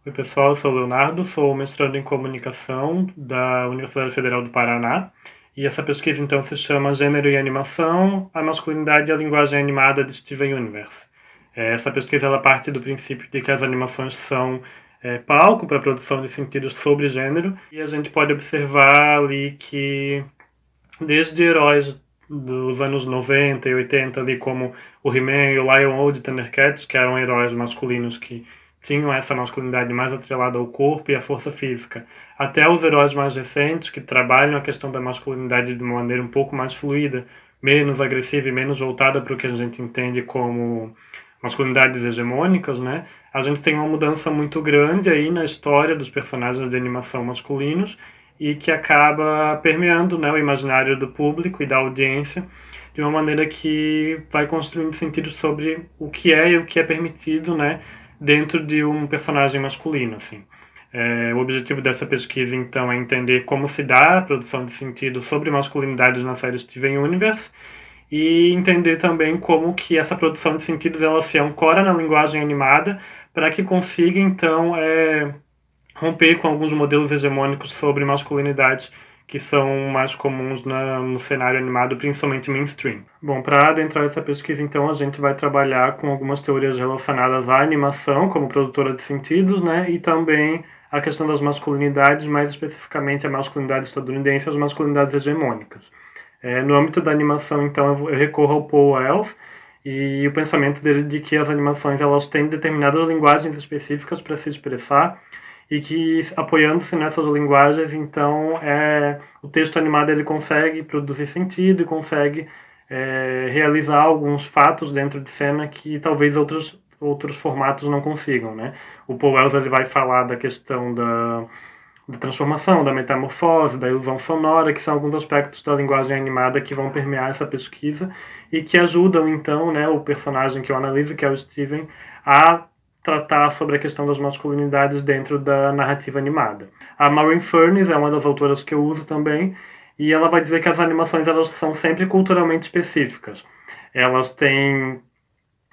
Oi, pessoal, eu sou o Leonardo, sou mestrando em comunicação da Universidade Federal do Paraná. E essa pesquisa, então, se chama Gênero e Animação, a masculinidade e a linguagem animada de Steven Universe. Essa pesquisa ela parte do princípio de que as animações são palco para a produção de sentidos sobre gênero, e a gente pode observar ali que desde heróis dos anos 90 e 80 ali como o He-Man e o Lion-O de Thundercats, que eram heróis masculinos que tinham essa masculinidade mais atrelada ao corpo e à força física, até os heróis mais recentes que trabalham a questão da masculinidade de uma maneira um pouco mais fluida, menos agressiva e menos voltada para o que a gente entende como masculinidades hegemônicas, né? A gente tem uma mudança muito grande aí na história dos personagens de animação masculinos e que acaba permeando, né, o imaginário do público e da audiência de uma maneira que vai construindo sentido sobre o que é e o que é permitido, né, dentro de um personagem masculino, assim. O objetivo dessa pesquisa, então, é entender como se dá a produção de sentido sobre masculinidades na série Steven Universe e entender também como que essa produção de sentidos ela se ancora na linguagem animada para que consiga, então, romper com alguns modelos hegemônicos sobre masculinidade que são mais comuns no cenário animado, principalmente mainstream. Bom, para adentrar essa pesquisa, então, a gente vai trabalhar com algumas teorias relacionadas à animação como produtora de sentidos, né, e também a questão das masculinidades, mais especificamente a masculinidade estadunidense e as masculinidades hegemônicas. No âmbito da animação, então, eu recorro ao Paul Wells e o pensamento dele de que as animações elas têm determinadas linguagens específicas para se expressar e que, apoiando-se nessas linguagens, então, o texto animado ele consegue produzir sentido e consegue realizar alguns fatos dentro de cena que talvez outros formatos não consigam, né? O Paul Wells ele vai falar da questão da transformação, da metamorfose, da ilusão sonora, que são alguns aspectos da linguagem animada que vão permear essa pesquisa e que ajudam, então, né, o personagem que eu analiso, que é o Steven, a tratar sobre a questão das masculinidades dentro da narrativa animada. A Maureen Furness é uma das autoras que eu uso também, e ela vai dizer que as animações elas são sempre culturalmente específicas. Elas têm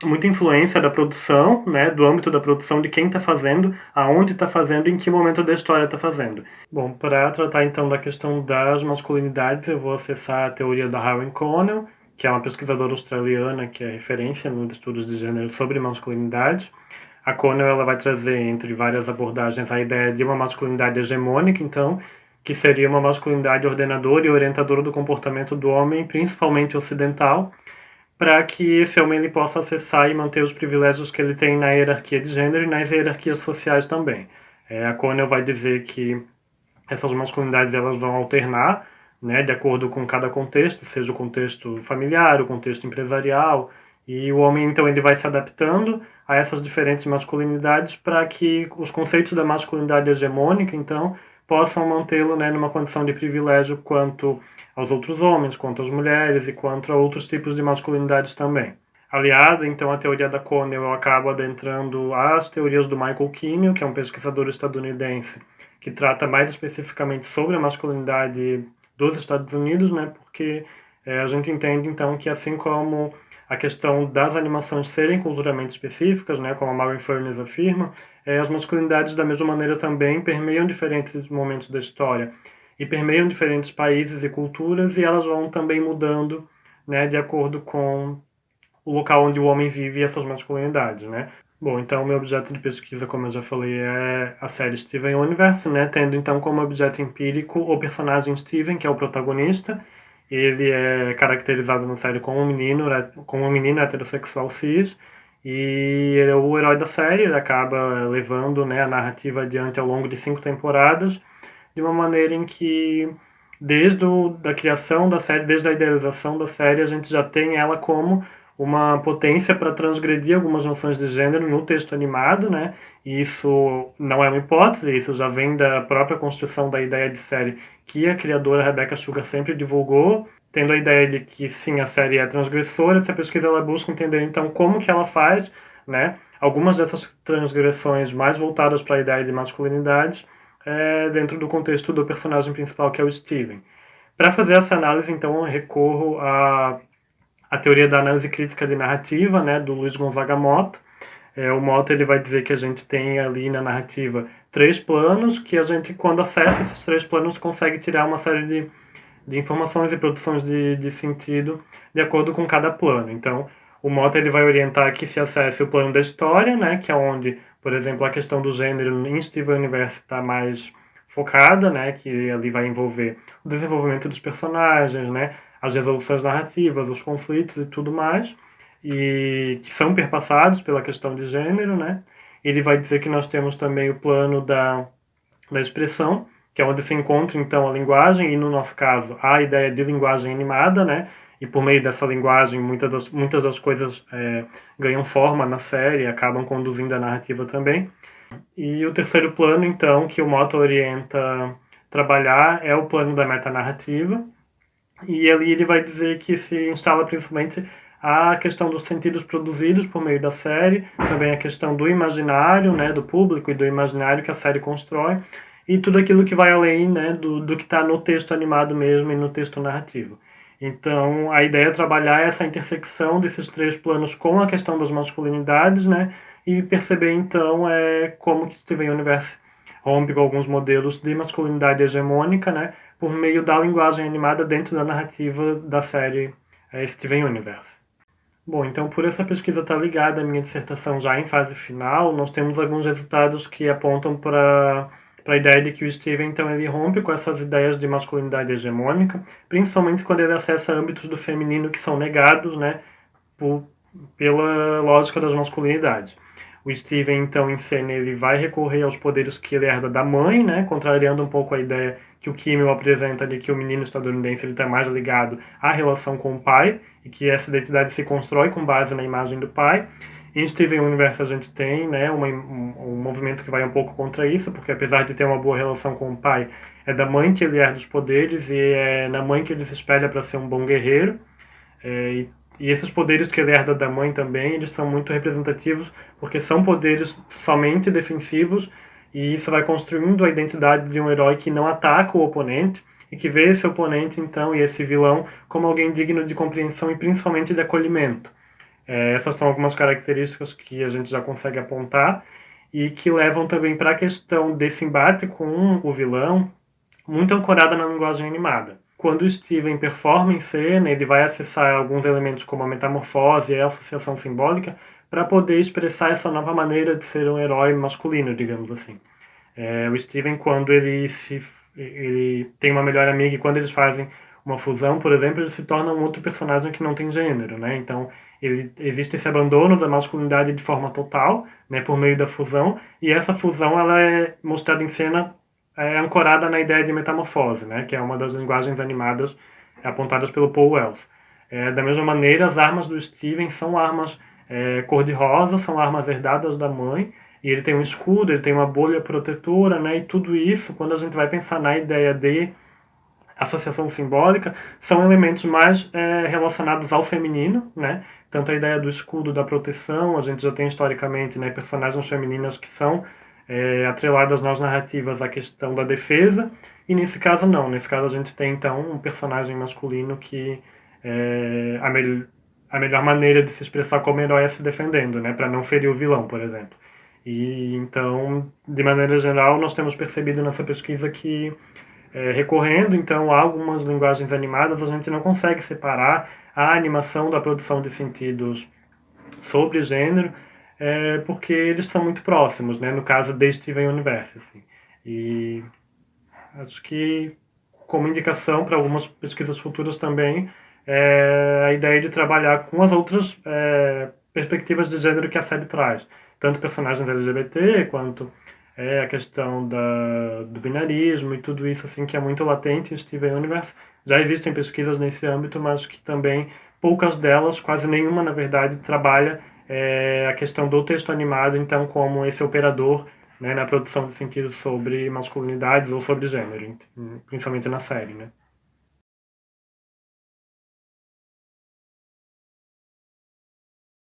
muita influência da produção, né, do âmbito da produção, de quem está fazendo, aonde está fazendo e em que momento da história está fazendo. Bom, para tratar então da questão das masculinidades, eu vou acessar a teoria da Helen Connell, que é uma pesquisadora australiana que é referência nos estudos de gênero sobre masculinidade. A Connell ela vai trazer, entre várias abordagens, a ideia de uma masculinidade hegemônica, então, que seria uma masculinidade ordenadora e orientadora do comportamento do homem, principalmente ocidental, para que esse homem ele possa acessar e manter os privilégios que ele tem na hierarquia de gênero e nas hierarquias sociais também. A Connell vai dizer que essas masculinidades elas vão alternar, né, de acordo com cada contexto, seja o contexto familiar, o contexto empresarial, e o homem então ele vai se adaptando a essas diferentes masculinidades para que os conceitos da masculinidade hegemônica então possam mantê-lo, né, numa condição de privilégio quanto aos outros homens, quanto às mulheres e quanto a outros tipos de masculinidades também. Aliado, então, à teoria da Connell, eu acabo adentrando as teorias do Michael Kimmel, que é um pesquisador estadunidense, que trata mais especificamente sobre a masculinidade dos Estados Unidos, né? Porque a gente entende, então, que assim como a questão das animações serem culturalmente específicas, né? Como a Maureen Furness afirma, as masculinidades, da mesma maneira, também permeiam diferentes momentos da história e permeiam diferentes países e culturas e elas vão também mudando, né? De acordo com o local onde o homem vive e essas masculinidades, né? Bom, então o meu objeto de pesquisa, como eu já falei, é a série Steven Universe, né? Tendo então como objeto empírico o personagem Steven, que é o protagonista. Ele é caracterizado na série como um menino heterossexual cis, e ele é o herói da série, ele acaba levando, né, a narrativa adiante ao longo de 5 temporadas, de uma maneira em que, da criação da série, desde a idealização da série, a gente já tem ela como uma potência para transgredir algumas noções de gênero no texto animado, né? E isso não é uma hipótese, isso já vem da própria construção da ideia de série que a criadora Rebecca Sugar sempre divulgou, tendo a ideia de que sim, a série é transgressora. Essa pesquisa ela busca entender então como que ela faz, né? Algumas dessas transgressões mais voltadas para a ideia de masculinidade dentro do contexto do personagem principal, que é o Steven. Para fazer essa análise, então, eu recorro a teoria da análise crítica de narrativa, né, do Luiz Gonzaga Mota, O Mota ele vai dizer que a gente tem ali na narrativa 3 planos, que a gente, quando acessa esses 3 planos, consegue tirar uma série de informações e produções de sentido de acordo com cada plano. Então, o Mota ele vai orientar que se acesse o plano da história, né, que é onde, por exemplo, a questão do gênero em Steven Universe está mais focada, né, que ali vai envolver o desenvolvimento dos personagens, né, as resoluções narrativas, os conflitos e tudo mais, e que são perpassados pela questão de gênero, né. Ele vai dizer que nós temos também o plano da expressão, que é onde se encontra então a linguagem, e no nosso caso a ideia de linguagem animada, né? E por meio dessa linguagem muitas das coisas ganham forma na série e acabam conduzindo a narrativa também. E o terceiro plano, então, que o Mota orienta trabalhar é o plano da metanarrativa, e ali ele vai dizer que se instala principalmente a questão dos sentidos produzidos por meio da série, também a questão do imaginário, né, do público e do imaginário que a série constrói, e tudo aquilo que vai além, né, do que está no texto animado mesmo e no texto narrativo. Então, a ideia é trabalhar essa intersecção desses 3 planos com a questão das masculinidades, né, e perceber, então, como que Steven Universe rompe com alguns modelos de masculinidade hegemônica, né, por meio da linguagem animada dentro da narrativa da série Steven Universe. Bom, então por essa pesquisa estar ligada à minha dissertação já em fase final, nós temos alguns resultados que apontam para a ideia de que o Steven, então, ele rompe com essas ideias de masculinidade hegemônica, principalmente quando ele acessa âmbitos do feminino que são negados, né, por, pela lógica das masculinidades. O Steven, então, em cena, ele vai recorrer aos poderes que ele herda da mãe, né, contrariando um pouco a ideia que o Kimmel apresenta de que o menino estadunidense está mais ligado à relação com o pai, e que essa identidade se constrói com base na imagem do pai. Em Steven Universe a gente tem, né, um movimento que vai um pouco contra isso, porque apesar de ter uma boa relação com o pai, é da mãe que ele herda os poderes, e é na mãe que ele se espelha para ser um bom guerreiro. E esses poderes que ele herda da mãe também, eles são muito representativos, porque são poderes somente defensivos, e isso vai construindo a identidade de um herói que não ataca o oponente, e que vê esse oponente, então, e esse vilão, como alguém digno de compreensão e principalmente de acolhimento. Essas são algumas características que a gente já consegue apontar, e que levam também para a questão desse embate com o vilão, muito ancorada na linguagem animada. Quando o Steven performa em cena, ele vai acessar alguns elementos como a metamorfose e a associação simbólica para poder expressar essa nova maneira de ser um herói masculino, digamos assim. O Steven, quando ele tem uma melhor amiga e quando eles fazem uma fusão, por exemplo, ele se torna um outro personagem que não tem gênero, né? Então, existe esse abandono da masculinidade de forma total, né, por meio da fusão, e essa fusão ela é mostrada em cena ancorada na ideia de metamorfose, né, que é uma das linguagens animadas apontadas pelo Paul Wells. Da mesma maneira, as armas do Steven são armas cor-de-rosa, são armas herdadas da mãe, e ele tem um escudo, ele tem uma bolha protetora, né, e tudo isso, quando a gente vai pensar na ideia de associação simbólica, são elementos mais relacionados ao feminino, né, tanto a ideia do escudo, da proteção, a gente já tem historicamente, né, personagens femininas que são atreladas nas narrativas à questão da defesa, e nesse caso não, nesse caso a gente tem então um personagem masculino que a melhor maneira de se expressar como herói é se defendendo, né, para não ferir o vilão, por exemplo. E então, de maneira geral, nós temos percebido nessa pesquisa que recorrendo então a algumas linguagens animadas, a gente não consegue separar a animação da produção de sentidos sobre gênero, porque eles são muito próximos, né? No caso de Steven Universe, assim. E acho que, como indicação para algumas pesquisas futuras também, a ideia de trabalhar com as outras perspectivas de gênero que a série traz, tanto personagens LGBT quanto a questão do binarismo e tudo isso assim que é muito latente em Steven Universe. Já existem pesquisas nesse âmbito, mas que também poucas delas, quase nenhuma na verdade, trabalha a questão do texto animado, então, como esse operador, né, na produção de sentido sobre masculinidades ou sobre gênero, principalmente na série, né?